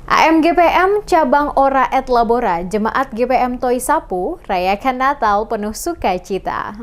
AMGPM Cabang Ora et Labora, Jemaat GPM Toi Sapu, rayakan Natal penuh sukacita.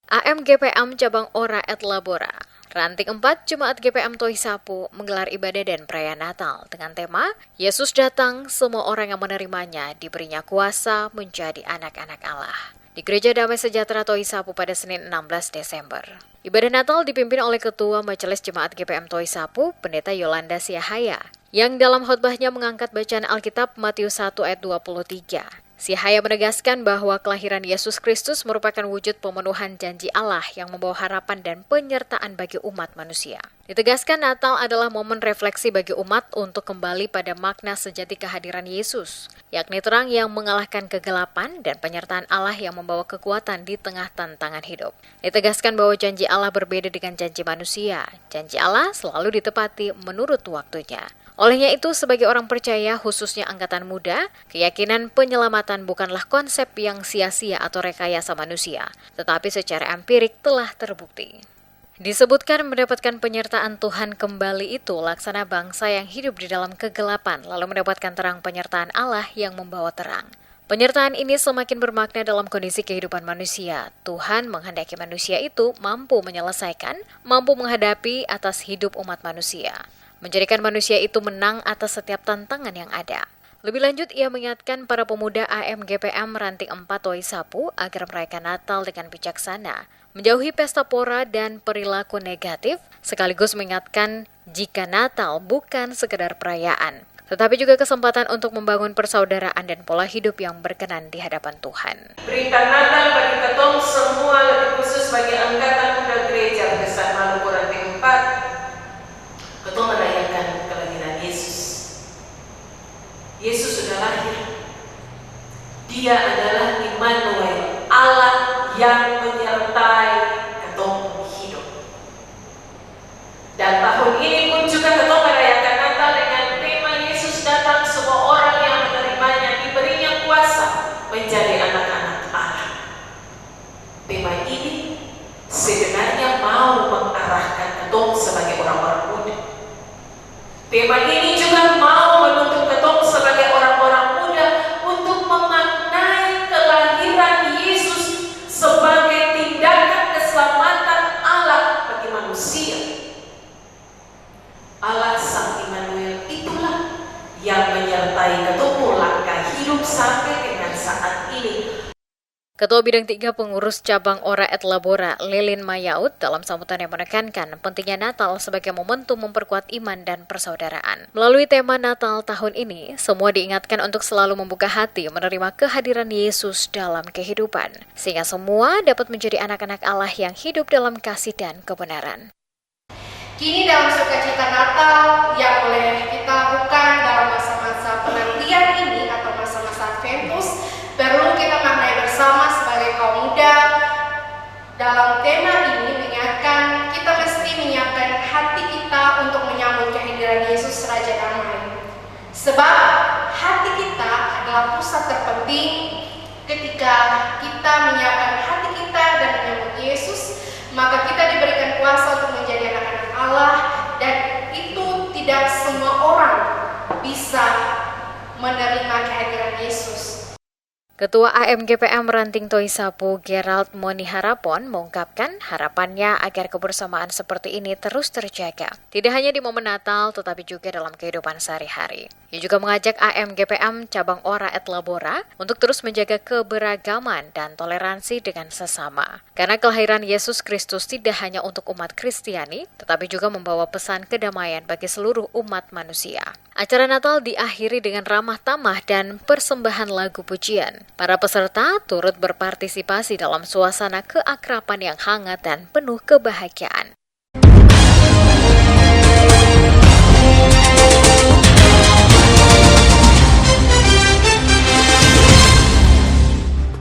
AMGPM Cabang Ora et Labora, Ranting 4 Jemaat GPM Toi Sapu menggelar ibadah dan perayaan Natal dengan tema Yesus datang, semua orang yang menerimanya diberinya kuasa menjadi anak-anak Allah. Di Gereja Damai Sejahtera Toi Sapu pada Senin 16 Desember. Ibadah Natal dipimpin oleh Ketua Majelis Jemaat GPM Toi Sapu, Pendeta Yolanda Siahaya, yang dalam khotbahnya mengangkat bacaan Alkitab Matius 1 ayat 23. Siahaya menegaskan bahwa kelahiran Yesus Kristus merupakan wujud pemenuhan janji Allah yang membawa harapan dan penyertaan bagi umat manusia. Ditegaskan Natal adalah momen refleksi bagi umat untuk kembali pada makna sejati kehadiran Yesus, yakni terang yang mengalahkan kegelapan dan penyertaan Allah yang membawa kekuatan di tengah tantangan hidup. Ditegaskan bahwa janji Allah berbeda dengan janji manusia. Janji Allah selalu ditepati menurut waktunya. Olehnya itu, sebagai orang percaya, khususnya angkatan muda, keyakinan penyelamatan bukanlah konsep yang sia-sia atau rekayasa manusia, tetapi secara empirik telah terbukti. Disebutkan mendapatkan penyertaan Tuhan kembali itu laksana bangsa yang hidup di dalam kegelapan, lalu mendapatkan terang penyertaan Allah yang membawa terang. Penyertaan ini semakin bermakna dalam kondisi kehidupan manusia. Tuhan menghendaki manusia itu mampu menyelesaikan, mampu menghadapi atas hidup umat manusia. Menjadikan manusia itu menang atas setiap tantangan yang ada. Lebih lanjut, ia mengingatkan para pemuda AMGPM Ranting 4 Toi Sapu agar merayakan Natal dengan bijaksana, menjauhi pesta pora dan perilaku negatif, sekaligus mengingatkan jika Natal bukan sekedar perayaan, tetapi juga kesempatan untuk membangun persaudaraan dan pola hidup yang berkenan di hadapan Tuhan. Berita Natal bagi ketong semua, lebih khusus bagi angkatan muda gereja Besar Maluku Ranting 4. Ketong merayakan kelahiran Yesus. Yesus sudah lahir. Dia adalah Immanuel, Allah yang menyertai ketong hidup. Dan tahun ini pun juga ketong merayakan Natal dengan tema Yesus datang, semua orang yang menerimanya diberinya kuasa menjadi anak-anak Allah. Tema ini sebenarnya mau mengarahkan ketong sebagai orang-orang muda. Tema ini juga mau menuntut ketong sebagai orang-orang muda untuk memaknai kelahiran Yesus sebagai tindakan keselamatan Allah bagi manusia. Allah Sang Immanuel itulah yang menyertai ketong langkah hidup sampai dengan saat ini. Ketua Bidang 3 Pengurus Cabang Ora et Labora, Lilin Mayaud, dalam sambutannya menekankan pentingnya Natal sebagai momentum memperkuat iman dan persaudaraan. Melalui tema Natal tahun ini, semua diingatkan untuk selalu membuka hati menerima kehadiran Yesus dalam kehidupan, sehingga semua dapat menjadi anak-anak Allah yang hidup dalam kasih dan kebenaran. Kini dalam sukacita Natal yang boleh kita lakukan dalam masa-masa penantian ini atau masa-masa Adventus, perlu kita maknai bersama sebagai kaum muda. Dalam tema ini mengingatkan kita mesti menyiapkan hati kita untuk menyambut kehadiran Yesus Raja Damai. Sebab hati kita adalah pusat terpenting. Ketika kita menyiapkan hati kita dan menyambut Yesus, maka kita diberikan kuasa untuk menjadi anak-anak Allah, dan itu tidak semua orang bisa menerima kehadiran Yesus. Ketua AMGPM Ranting Toi Sapu, Gerald Moni Harapon, mengungkapkan harapannya agar kebersamaan seperti ini terus terjaga. Tidak hanya di momen Natal, tetapi juga dalam kehidupan sehari-hari. Ia juga mengajak AMGPM Cabang Ora et Labora untuk terus menjaga keberagaman dan toleransi dengan sesama. Karena kelahiran Yesus Kristus tidak hanya untuk umat Kristiani, tetapi juga membawa pesan kedamaian bagi seluruh umat manusia. Acara Natal diakhiri dengan ramah tamah dan persembahan lagu pujian. Para peserta turut berpartisipasi dalam suasana keakraban yang hangat dan penuh kebahagiaan.